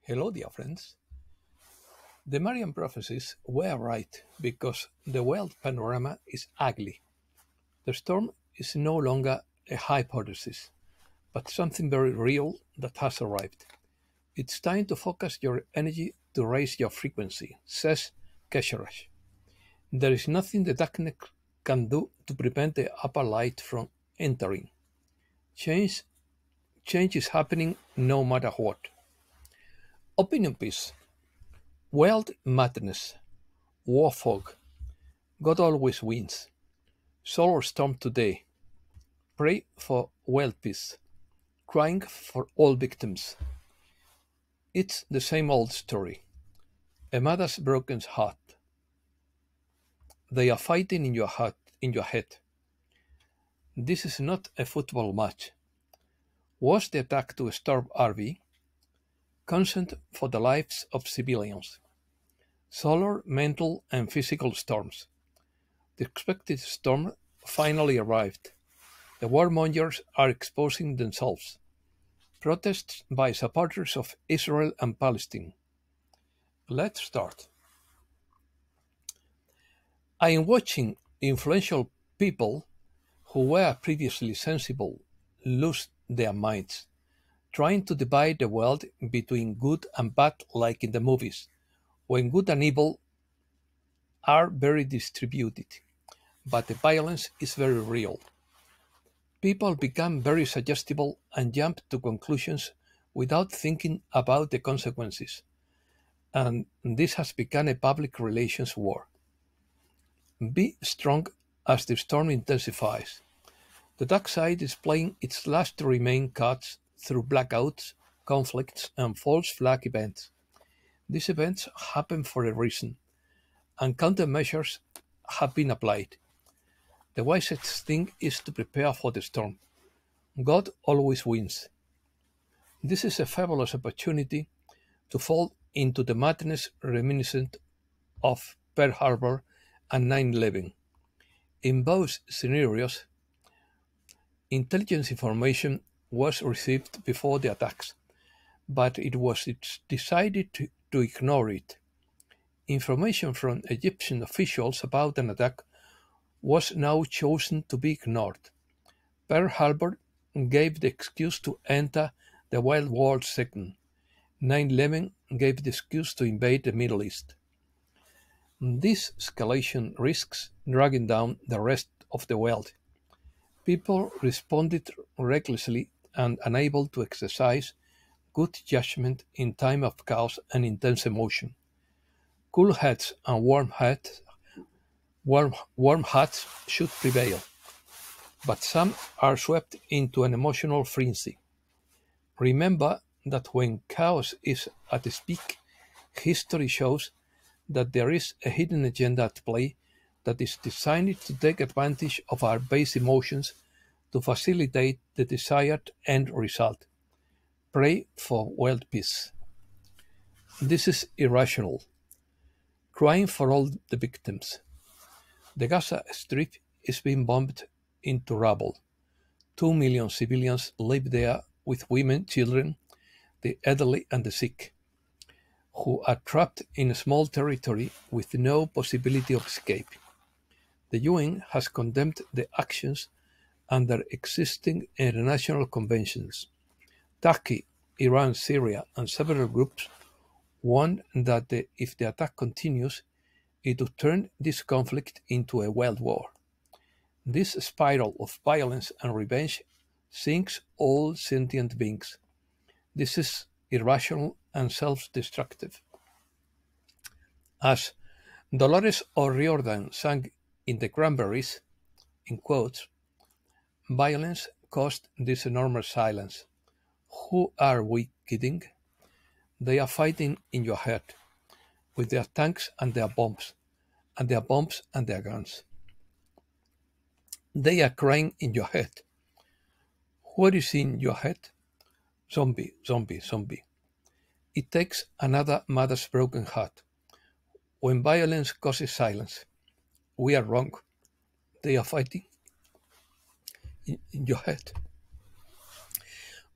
Hello, dear friends. The Marian prophecies were right because the world panorama is ugly. The storm is no longer a hypothesis, but something very real that has arrived. It's time to focus your energy to raise your frequency, says Kesheresh. There is nothing the darkness can do to prevent the upper light from entering. Change, change is happening no matter what. Opinion piece. World madness. War fog. God always wins. Solar storm today. Pray for world peace. Crying for all victims. It's the same old story. A mother's broken heart. They are fighting in your heart, in your head. This is not a football match. Was the attack to a storm RV? Consent for the lives of civilians. Solar, mental, and physical storms. The expected storm finally arrived. The warmongers are exposing themselves. Protests by supporters of Israel and Palestine. Let's start. I am watching influential people who were previously sensible lose their minds, trying to divide the world between good and bad like in the movies, when good and evil are very distributed, but the violence is very real. People become very suggestible and jump to conclusions without thinking about the consequences, and this has become a public relations war. Be strong as the storm intensifies. The dark side is playing its last remain cards through blackouts, conflicts, and false flag events. These events happen for a reason, and countermeasures have been applied. The wisest thing is to prepare for the storm. God always wins. This is a fabulous opportunity to fall into the madness reminiscent of Pearl Harbor and 9/11. In both scenarios, intelligence information was received before the attacks, but it was decided to ignore it. Information from Egyptian officials about an attack was now chosen to be ignored. Pearl Harbor gave the excuse to enter the Wild War II. 9/11 gave the excuse to invade the Middle East. This escalation risks dragging down the rest of the world. People responded recklessly and unable to exercise good judgment in time of chaos and intense emotion. Cool heads and warm hearts should prevail, but some are swept into an emotional frenzy. Remember that when chaos is at its peak, history shows that there is a hidden agenda at play that is designed to take advantage of our base emotions to facilitate the desired end result. Pray for world peace. This is irrational. Crying for all the victims. The Gaza Strip is being bombed into rubble. 2 million civilians live there with women, children, the elderly and the sick, who are trapped in a small territory with no possibility of escape. The UN has condemned the actions under existing international conventions. Turkey, Iran, Syria, and several groups warn that if the attack continues, it would turn this conflict into a world war. This spiral of violence and revenge sinks all sentient beings. This is irrational and self-destructive. As Dolores O'Riordan sang in The Cranberries, in quotes, violence caused this enormous silence. Who are we kidding? They are fighting in your head, with their tanks and their bombs, and their bombs and their guns. They are crying in your head. What is in your head? Zombie, zombie, zombie. It takes another mother's broken heart. When violence causes silence, we are wrong. They are fighting in your head,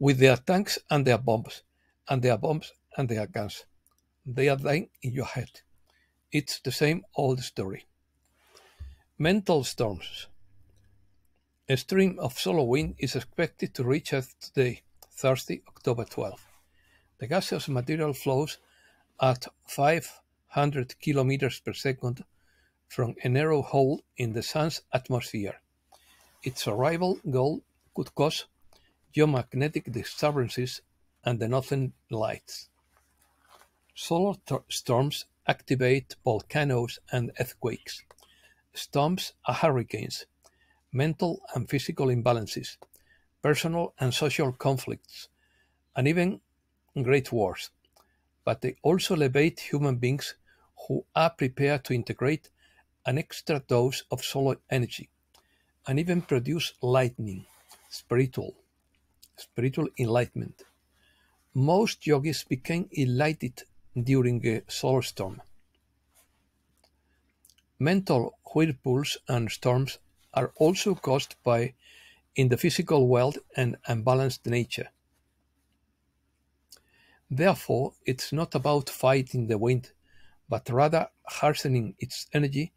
with their tanks and their bombs, and their bombs and they are guns. They are dying in your head. It's the same old story. Mental storms. A stream of solar wind is expected to reach Earth today, Thursday, October 12th. The gaseous material flows at 500 kilometers per second from a narrow hole in the Sun's atmosphere. Its arrival goal could cause geomagnetic disturbances and the northern lights. Solar storms activate volcanoes and earthquakes. Storms are hurricanes, mental and physical imbalances, personal and social conflicts, and even great wars. But they also elevate human beings who are prepared to integrate an extra dose of solar energy and even produce lightning, spiritual enlightenment. Most yogis became enlightened during a solar storm. Mental whirlpools and storms are also caused by, in the physical world, an unbalanced nature. Therefore, it's not about fighting the wind, but rather hastening its energy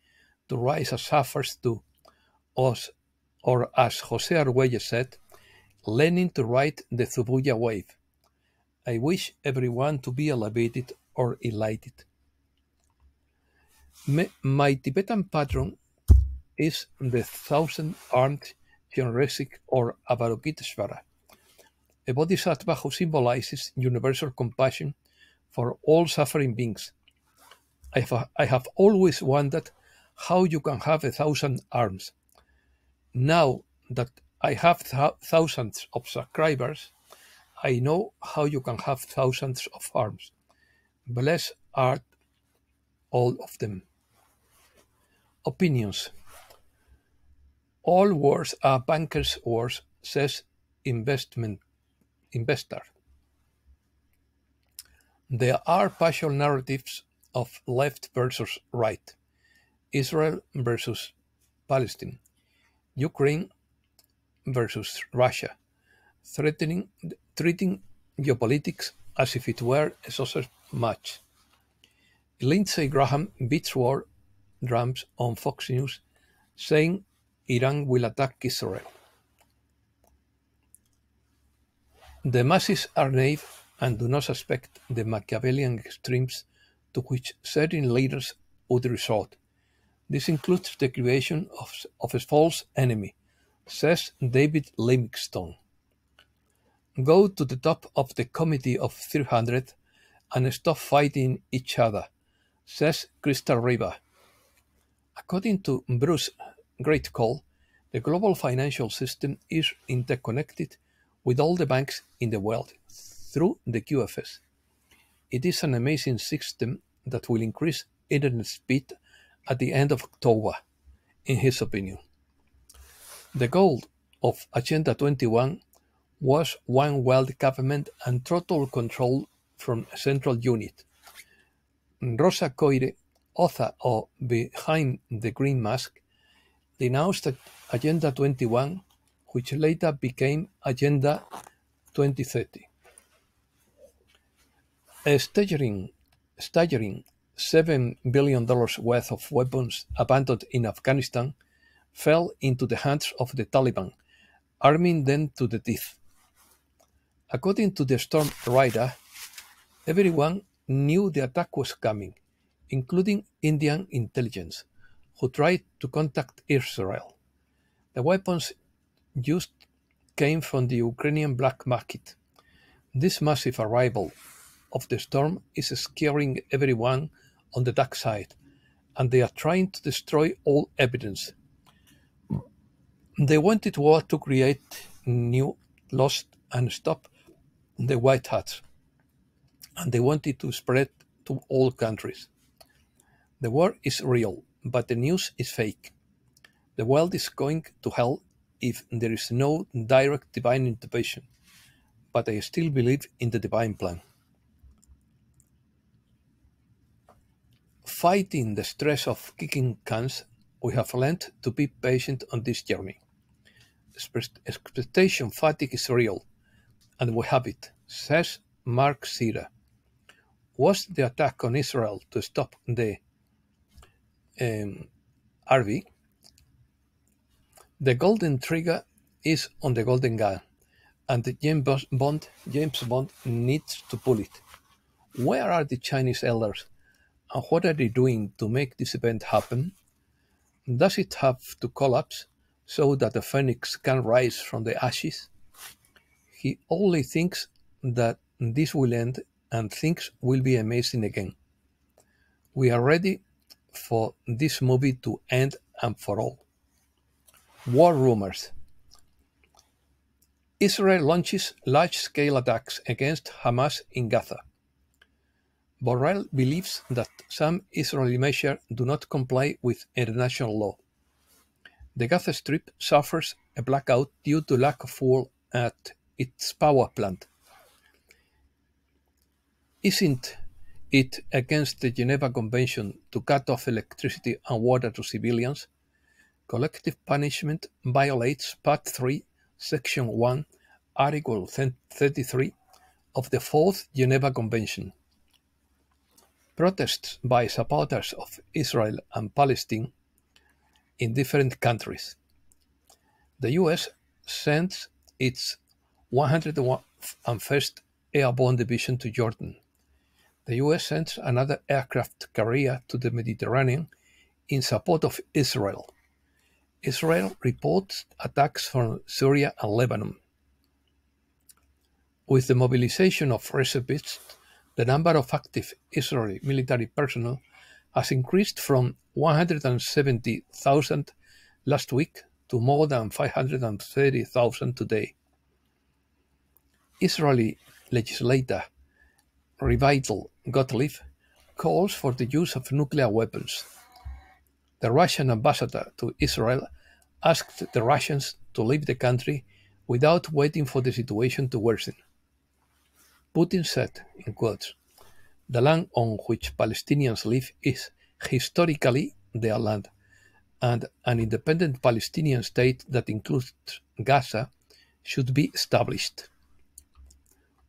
to rise as suffers to us, or as Jose Arguelles said, learning to ride the Zubuya wave. I wish everyone to be elevated or enlightened. My Tibetan patron is the thousand-armed Chenrezig or Avalokiteshvara, a bodhisattva who symbolizes universal compassion for all suffering beings. I have always wondered how you can have 1,000 arms. Now that I have thousands of subscribers, I know how you can have thousands of arms. Blessed are all of them. Opinions. All wars are bankers' wars, says investor. There are partial narratives of left versus right, Israel versus Palestine, Ukraine versus Russia, treating geopolitics as if it were a sausage match. Lindsey Graham beats war drums on Fox News, saying Iran will attack Israel. The masses are naive and do not suspect the Machiavellian extremes to which certain leaders would resort. This includes the creation of a false enemy, says David Livingstone. Go to the top of the committee of 300 and stop fighting each other, says Crystal Riva. According to Bruce Greatcall, the global financial system is interconnected with all the banks in the world through the QFS. It is an amazing system that will increase internet speed at the end of October, in his opinion. The goal of Agenda 21 was one world government and total control from a central unit. Rosa Coire, author of Behind the Green Mask, denounced Agenda 21, which later became Agenda 2030. A staggering $7 billion worth of weapons abandoned in Afghanistan fell into the hands of the Taliban, arming them to the teeth. According to the storm rider, everyone knew the attack was coming, including Indian intelligence, who tried to contact Israel. The weapons used came from the Ukrainian black market. This massive arrival of the storm is scaring everyone on the dark side, and they are trying to destroy all evidence. They wanted war to create new lost and stop the white hats, and they wanted to spread to all countries. The war is real, but the news is fake. The world is going to hell if there is no direct divine intervention, but I still believe in the divine plan. Fighting the stress of kicking cans, we have learned to be patient on this journey. Expectation fatigue is real, and we have it, says Mark Sira. Was the attack on Israel to stop the RV? The golden trigger is on the golden gun, and James Bond needs to pull it. Where are the Chinese elders, and what are they doing to make this event happen? Does it have to collapse so that the phoenix can rise from the ashes? He only thinks that this will end and things will be amazing again. We are ready for this movie to end and for all. War rumors. Israel launches large-scale attacks against Hamas in Gaza. Borrell believes that some Israeli measures do not comply with international law. The Gaza Strip suffers a blackout due to lack of fuel at its power plant. Isn't it against the Geneva Convention to cut off electricity and water to civilians? Collective punishment violates Part 3, Section 1, Article 33 of the Fourth Geneva Convention. Protests by supporters of Israel and Palestine in different countries. The US sends its 101st Airborne Division to Jordan. The US sends another aircraft carrier to the Mediterranean in support of Israel. Israel reports attacks from Syria and Lebanon. With the mobilization of reservists, the number of active Israeli military personnel has increased from 170,000 last week to more than 530,000 today. Israeli legislator Revital Gottlieb calls for the use of nuclear weapons. The Russian ambassador to Israel asked the Russians to leave the country without waiting for the situation to worsen. Putin said, in quotes, "The land on which Palestinians live is historically their land, and an independent Palestinian state that includes Gaza should be established."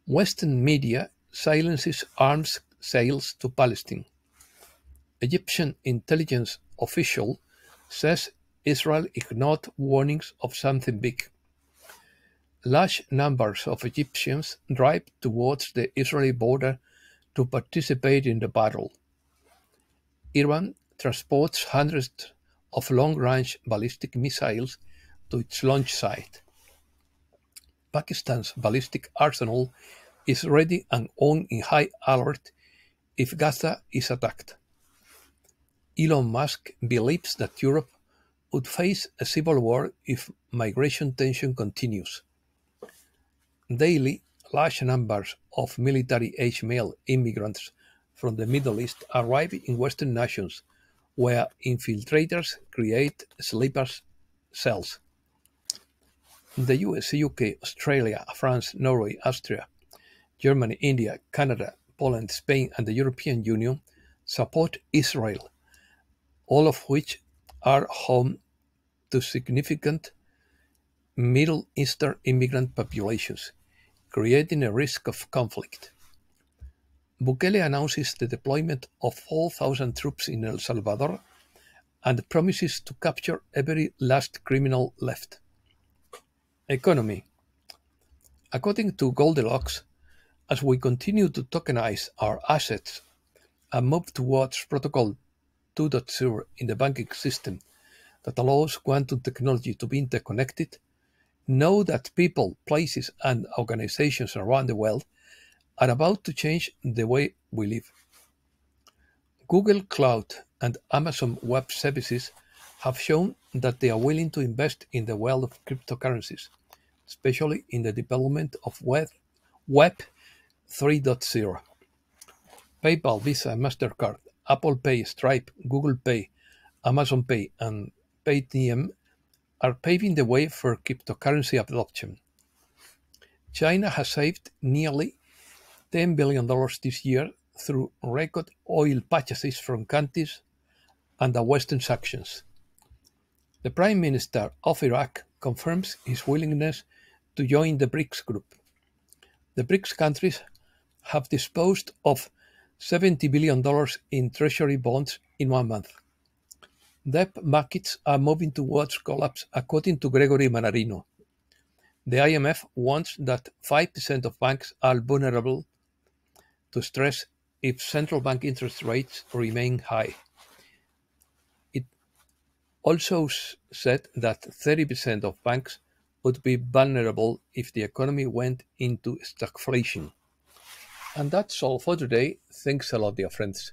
Western media silences arms sales to Palestine. Egyptian intelligence official says Israel ignored warnings of something big. Large numbers of Egyptians drive towards the Israeli border to participate in the battle. Iran transports hundreds of long-range ballistic missiles to its launch site. Pakistan's ballistic arsenal is ready and on in high alert if Gaza is attacked. Elon Musk believes that Europe would face a civil war if migration tension continues. Daily, large numbers of military-age male immigrants from the Middle East arrive in Western nations, where infiltrators create sleeper cells. The US, UK, Australia, France, Norway, Austria, Germany, India, Canada, Poland, Spain, and the European Union support Israel, all of which are home to significant Middle Eastern immigrant populations, creating a risk of conflict. Bukele announces the deployment of 4,000 troops in El Salvador and promises to capture every last criminal left. Economy. According to Goldilocks, as we continue to tokenize our assets and move towards Protocol 2.0 in the banking system that allows quantum technology to be interconnected, know that people, places, and organizations around the world are about to change the way we live. Google Cloud and Amazon Web Services have shown that they are willing to invest in the world of cryptocurrencies, especially in the development of Web 3.0. PayPal, Visa, MasterCard, Apple Pay, Stripe, Google Pay, Amazon Pay, and Paytm are paving the way for cryptocurrency adoption. China has saved nearly $10 billion this year through record oil purchases from countries under Western sanctions. The Prime Minister of Iraq confirms his willingness to join the BRICS group. The BRICS countries have disposed of $70 billion in Treasury bonds in 1 month. Debt markets are moving towards collapse, according to Gregory Mannarino. The IMF warns that 5% of banks are vulnerable to stress if central bank interest rates remain high. It also said that 30% of banks would be vulnerable if the economy went into stagflation. And that's all for today. Thanks a lot, dear friends.